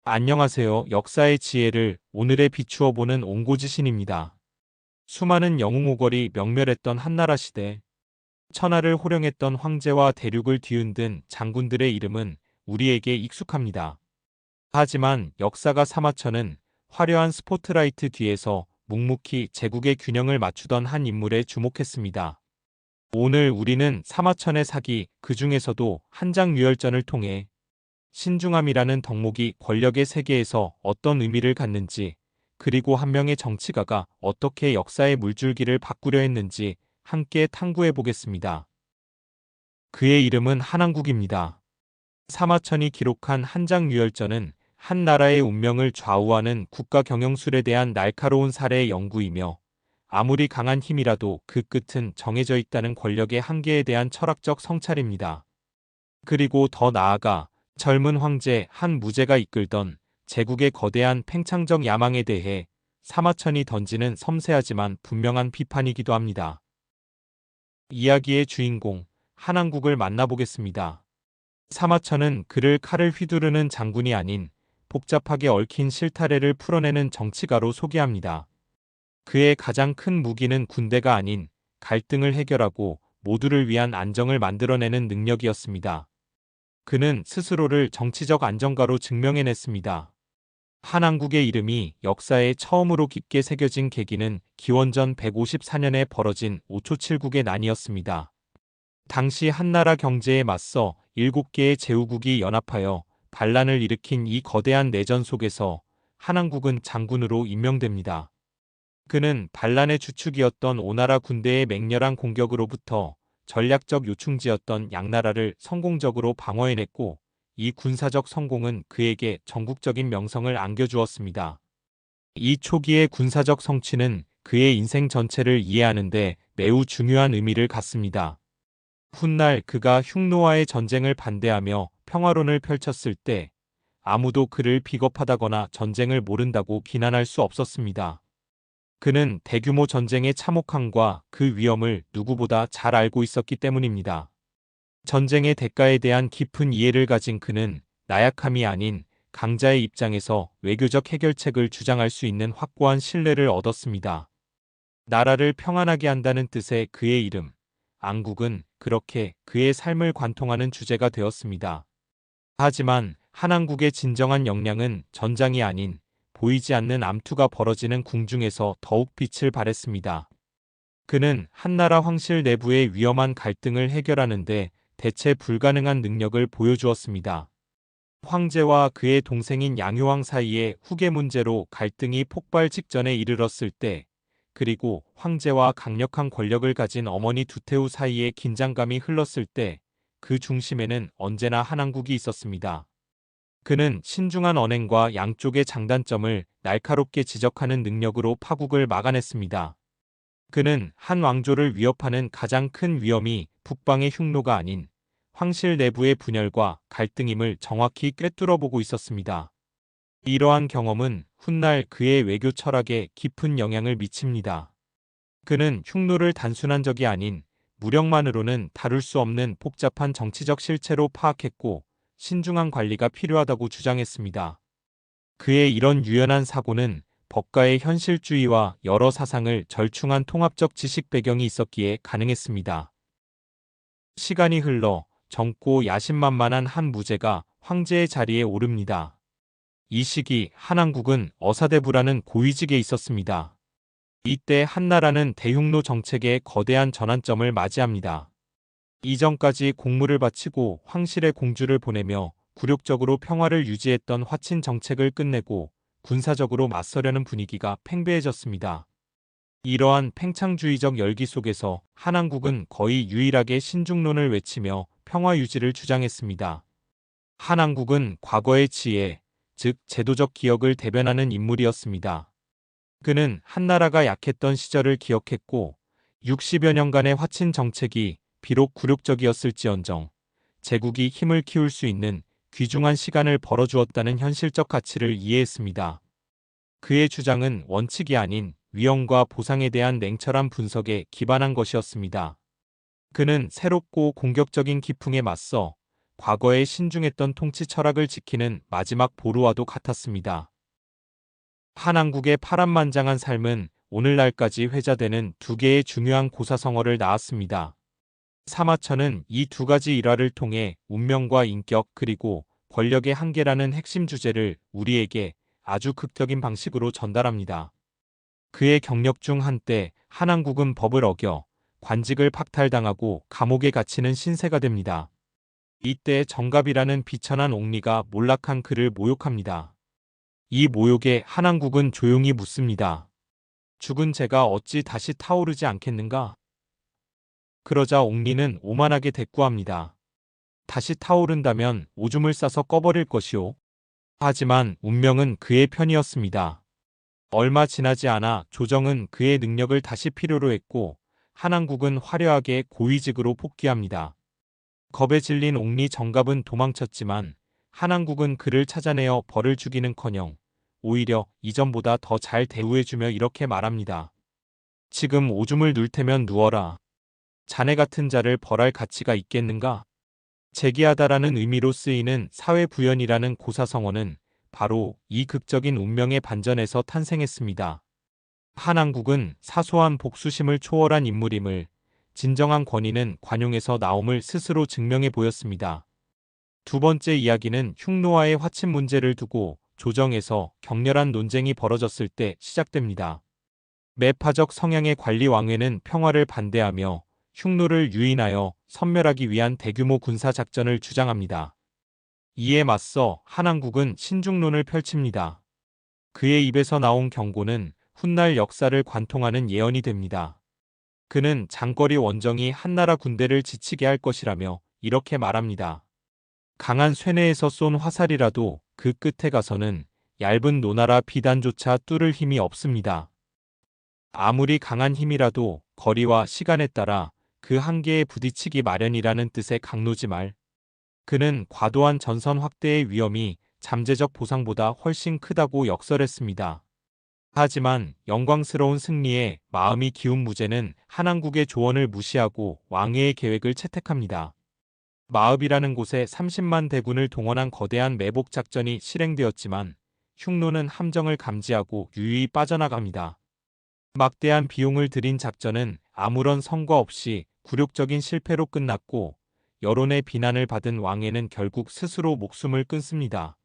안녕하세요. 역사의 지혜를 오늘에 비추어 보는 옹고지신입니다. 수많은 영웅오걸이 명멸했던 한나라 시대, 천하를 호령했던 황제와 대륙을 뒤흔든 장군들의 이름은 우리에게 익숙합니다. 하지만 역사가 사마천은 화려한 스포트라이트 뒤에서 묵묵히 제국의 균형을 맞추던 한 인물에 주목했습니다. 오늘 우리는 사마천의 사기, 그 중에서도 한장유혈전을 통해 신중함이라는 덕목이 권력의 세계에서 어떤 의미를 갖는지, 그리고 한 명의 정치가가 어떻게 역사의 물줄기를 바꾸려 했는지 함께 탐구해 보겠습니다. 그의 이름은 한항국입니다. 사마천이 기록한 한장유혈전은 한 나라의 운명을 좌우하는 국가 경영술에 대한 날카로운 사례의 연구이며, 아무리 강한 힘이라도 그 끝은 정해져 있다는 권력의 한계에 대한 철학적 성찰입니다. 그리고 더 나아가 젊은 황제 한 무제가 이끌던 제국의 거대한 팽창적 야망에 대해 사마천이 던지는 섬세하지만 분명한 비판이기도 합니다. 이야기의 주인공 한항국을 만나보겠습니다. 사마천은 그를 칼을 휘두르는 장군이 아닌 복잡하게 얽힌 실타래를 풀어내는 정치가로 소개합니다. 그의 가장 큰 무기는 군대가 아닌 갈등을 해결하고 모두를 위한 안정을 만들어내는 능력이었습니다. 그는 스스로를 정치적 안정가로 증명해냈습니다. 한항국의 이름이 역사에 처음으로 깊게 새겨진 계기는 기원전 154년에 벌어진 오초칠국의 난이었습니다. 당시 한나라 경제에 맞서 7개의 제후국이 연합하여 반란을 일으킨 이 거대한 내전 속에서 한항국은 장군으로 임명됩니다. 그는 반란의 주축이었던 오나라 군대의 맹렬한 공격으로부터 전략적 요충지였던 양나라를 성공적으로 방어해냈고, 이 군사적 성공은 그에게 전국적인 명성을 안겨주었습니다. 이 초기의 군사적 성취는 그의 인생 전체를 이해하는 데 매우 중요한 의미를 갖습니다. 훗날 그가 흉노와의 전쟁을 반대하며 평화론을 펼쳤을 때 아무도 그를 비겁하다거나 전쟁을 모른다고 비난할 수 없었습니다. 그는 대규모 전쟁의 참혹함과 그 위험을 누구보다 잘 알고 있었기 때문입니다. 전쟁의 대가에 대한 깊은 이해를 가진 그는 나약함이 아닌 강자의 입장에서 외교적 해결책을 주장할 수 있는 확고한 신뢰를 얻었습니다. 나라를 평안하게 한다는 뜻의 그의 이름, 앙국은 그렇게 그의 삶을 관통하는 주제가 되었습니다. 하지만 한항국의 진정한 역량은 전장이 아닌 보이지 않는 암투가 벌어지는 궁중에서 더욱 빛을 발했습니다. 그는 한나라 황실 내부의 위험한 갈등을 해결하는데 대체 불가능한 능력을 보여주었습니다. 황제와 그의 동생인 양효왕 사이의 후계 문제로 갈등이 폭발 직전에 이르렀을 때, 그리고 황제와 강력한 권력을 가진 어머니 두태우 사이의 긴장감이 흘렀을 때, 그 중심에는 언제나 한항국이 있었습니다. 그는 신중한 언행과 양쪽의 장단점을 날카롭게 지적하는 능력으로 파국을 막아냈습니다. 그는 한 왕조를 위협하는 가장 큰 위험이 북방의 흉노가 아닌 황실 내부의 분열과 갈등임을 정확히 꿰뚫어보고 있었습니다. 이러한 경험은 훗날 그의 외교 철학에 깊은 영향을 미칩니다. 그는 흉노를 단순한 적이 아닌 무력만으로는 다룰 수 없는 복잡한 정치적 실체로 파악했고, 신중한 관리가 필요하다고 주장했습니다. 그의 이런 유연한 사고는 법가의 현실주의와 여러 사상을 절충한 통합적 지식 배경이 있었기에 가능했습니다. 시간이 흘러 젊고 야심만만한 한 무제가 황제의 자리에 오릅니다. 이 시기 한항국은 어사대부라는 고위직에 있었습니다. 이때 한나라는 대흉노 정책의 거대한 전환점을 맞이합니다. 이전까지 공물을 바치고 황실의 공주를 보내며 굴욕적으로 평화를 유지했던 화친 정책을 끝내고 군사적으로 맞서려는 분위기가 팽배해졌습니다. 이러한 팽창주의적 열기 속에서 한항국은 거의 유일하게 신중론을 외치며 평화 유지를 주장했습니다. 한항국은 과거의 지혜, 즉 제도적 기억을 대변하는 인물이었습니다. 그는 한나라가 약했던 시절을 기억했고, 60여 년간의 화친 정책이 비록 굴욕적이었을지언정 제국이 힘을 키울 수 있는 귀중한 시간을 벌어주었다는 현실적 가치를 이해했습니다. 그의 주장은 원칙이 아닌 위험과 보상에 대한 냉철한 분석에 기반한 것이었습니다. 그는 새롭고 공격적인 기풍에 맞서 과거에 신중했던 통치 철학을 지키는 마지막 보루와도 같았습니다. 한왕국의 파란만장한 삶은 오늘날까지 회자되는 두 개의 중요한 고사성어를 낳았습니다. 사마천은 이 두 가지 일화를 통해 운명과 인격 그리고 권력의 한계라는 핵심 주제를 우리에게 아주 극적인 방식으로 전달합니다. 그의 경력 중 한때 한왕국은 법을 어겨 관직을 박탈당하고 감옥에 갇히는 신세가 됩니다. 이때 정갑이라는 비천한 옥리가 몰락한 그를 모욕합니다. 이 모욕에 한왕국은 조용히 묻습니다. 죽은 재가 어찌 다시 타오르지 않겠는가? 그러자 옥리는 오만하게 대꾸합니다. 다시 타오른다면 오줌을 싸서 꺼버릴 것이오. 하지만 운명은 그의 편이었습니다. 얼마 지나지 않아 조정은 그의 능력을 다시 필요로 했고 한왕국은 화려하게 고위직으로 복귀합니다. 겁에 질린 옥리 정갑은 도망쳤지만 한왕국은 그를 찾아내어 벌을 주기는커녕 오히려 이전보다 더 잘 대우해주며 이렇게 말합니다. 지금 오줌을 눌 테면 누워라. 자네 같은 자를 벌할 가치가 있겠는가? 재기하다라는 의미로 쓰이는 사회부연이라는 고사성어는 바로 이 극적인 운명의 반전에서 탄생했습니다. 한왕국은 사소한 복수심을 초월한 인물임을, 진정한 권위는 관용에서 나옴을 스스로 증명해 보였습니다. 두 번째 이야기는 흉노와의 화친 문제를 두고 조정에서 격렬한 논쟁이 벌어졌을 때 시작됩니다. 매파적 성향의 관리 왕회는 평화를 반대하며 흉노를 유인하여 섬멸하기 위한 대규모 군사작전을 주장합니다. 이에 맞서 한왕국은 신중론을 펼칩니다. 그의 입에서 나온 경고는 훗날 역사를 관통하는 예언이 됩니다. 그는 장거리 원정이 한나라 군대를 지치게 할 것이라며 이렇게 말합니다. 강한 쇠뇌에서 쏜 화살이라도 그 끝에 가서는 얇은 노나라 비단조차 뚫을 힘이 없습니다. 아무리 강한 힘이라도 거리와 시간에 따라 그 한계에 부딪히기 마련이라는 뜻의 강로지 말. 그는 과도한 전선 확대의 위험이 잠재적 보상보다 훨씬 크다고 역설했습니다. 하지만 영광스러운 승리에 마음이 기운 무제는 한왕국의 조언을 무시하고 왕회의 계획을 채택합니다. 마읍이라는 곳에 30만 대군을 동원한 거대한 매복 작전이 실행되었지만 흉노는 함정을 감지하고 유유히 빠져나갑니다. 막대한 비용을 들인 작전은 아무런 성과 없이 굴욕적인 실패로 끝났고 여론의 비난을 받은 왕회는 결국 스스로 목숨을 끊습니다.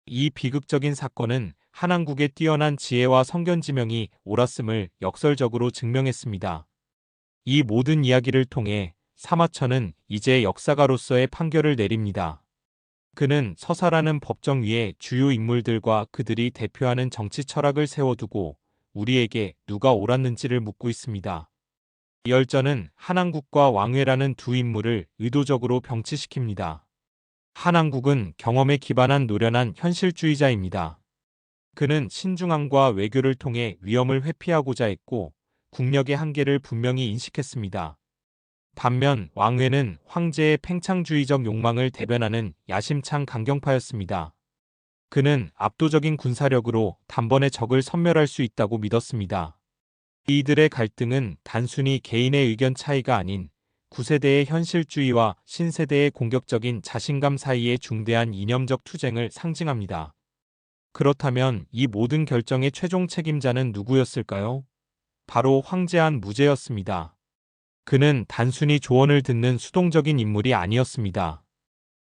이 비극적인 사건은 한왕국의 뛰어난 지혜와 성견지명이 옳았음을 역설적으로 증명했습니다. 이 모든 이야기를 통해 사마천은 이제 역사가로서의 판결을 내립니다. 그는 서사라는 법정 위에 주요 인물들과 그들이 대표하는 정치 철학을 세워두고 우리에게 누가 옳았는지를 묻고 있습니다. 이 열전은 한왕국과 왕회라는 두 인물을 의도적으로 병치시킵니다. 한왕국은 경험에 기반한 노련한 현실주의자입니다. 그는 신중함과 외교를 통해 위험을 회피하고자 했고 국력의 한계를 분명히 인식했습니다. 반면 왕회는 황제의 팽창주의적 욕망을 대변하는 야심찬 강경파였습니다. 그는 압도적인 군사력으로 단번에 적을 섬멸할 수 있다고 믿었습니다. 이들의 갈등은 단순히 개인의 의견 차이가 아닌 구세대의 현실주의와 신세대의 공격적인 자신감 사이의 중대한 이념적 투쟁을 상징합니다. 그렇다면 이 모든 결정의 최종 책임자는 누구였을까요? 바로 황제한 무제였습니다. 그는 단순히 조언을 듣는 수동적인 인물이 아니었습니다.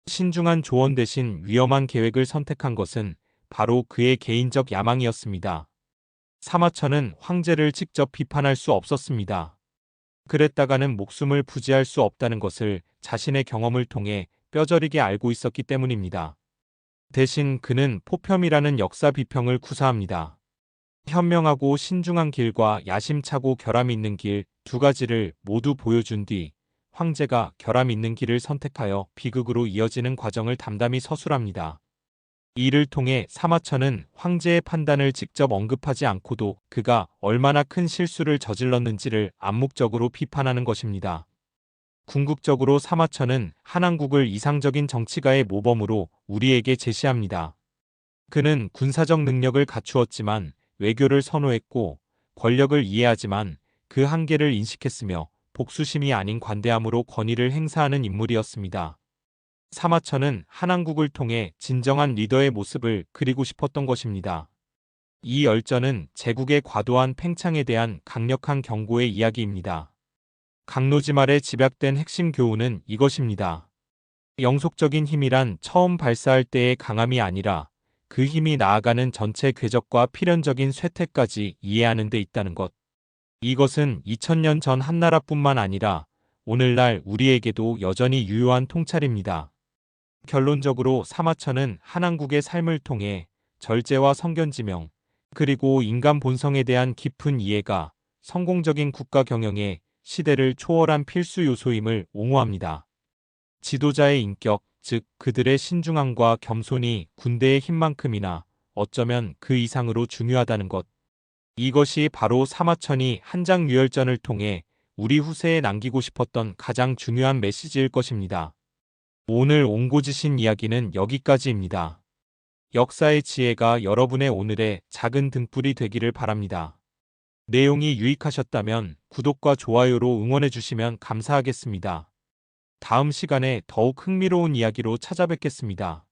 신중한 조언 대신 위험한 계획을 선택한 것은 바로 그의 개인적 야망이었습니다. 사마천은 황제를 직접 비판할 수 없었습니다. 그랬다가는 목숨을 부지할 수 없다는 것을 자신의 경험을 통해 뼈저리게 알고 있었기 때문입니다. 대신 그는 포평이라는 역사 비평을 구사합니다. 현명하고 신중한 길과 야심차고 결함 있는 길 두 가지를 모두 보여준 뒤 황제가 결함 있는 길을 선택하여 비극으로 이어지는 과정을 담담히 서술합니다. 이를 통해 사마천은 황제의 판단을 직접 언급하지 않고도 그가 얼마나 큰 실수를 저질렀는지를 암묵적으로 비판하는 것입니다. 궁극적으로 사마천은 한왕국을 이상적인 정치가의 모범으로 우리에게 제시합니다. 그는 군사적 능력을 갖추었지만 외교를 선호했고 권력을 이해하지만 그 한계를 인식했으며 복수심이 아닌 관대함으로 권위를 행사하는 인물이었습니다. 사마천은 한왕국을 통해 진정한 리더의 모습을 그리고 싶었던 것입니다. 이 열전은 제국의 과도한 팽창에 대한 강력한 경고의 이야기입니다. 강로지 말에 집약된 핵심 교훈은 이것입니다. 영속적인 힘이란 처음 발사할 때의 강함이 아니라 그 힘이 나아가는 전체 궤적과 필연적인 쇠퇴까지 이해하는 데 있다는 것. 이것은 2000년 전 한나라뿐만 아니라 오늘날 우리에게도 여전히 유효한 통찰입니다. 결론적으로 사마천은 한왕국의 삶을 통해 절제와 성견지명, 그리고 인간 본성에 대한 깊은 이해가 성공적인 국가 경영에 시대를 초월한 필수 요소임을 옹호합니다. 지도자의 인격, 즉 그들의 신중함과 겸손이 군대의 힘만큼이나 어쩌면 그 이상으로 중요하다는 것. 이것이 바로 사마천이 한장 유혈전을 통해 우리 후세에 남기고 싶었던 가장 중요한 메시지일 것입니다. 오늘 옹고지신 이야기는 여기까지입니다. 역사의 지혜가 여러분의 오늘의 작은 등불이 되기를 바랍니다. 내용이 유익하셨다면 구독과 좋아요로 응원해 주시면 감사하겠습니다. 다음 시간에 더욱 흥미로운 이야기로 찾아뵙겠습니다.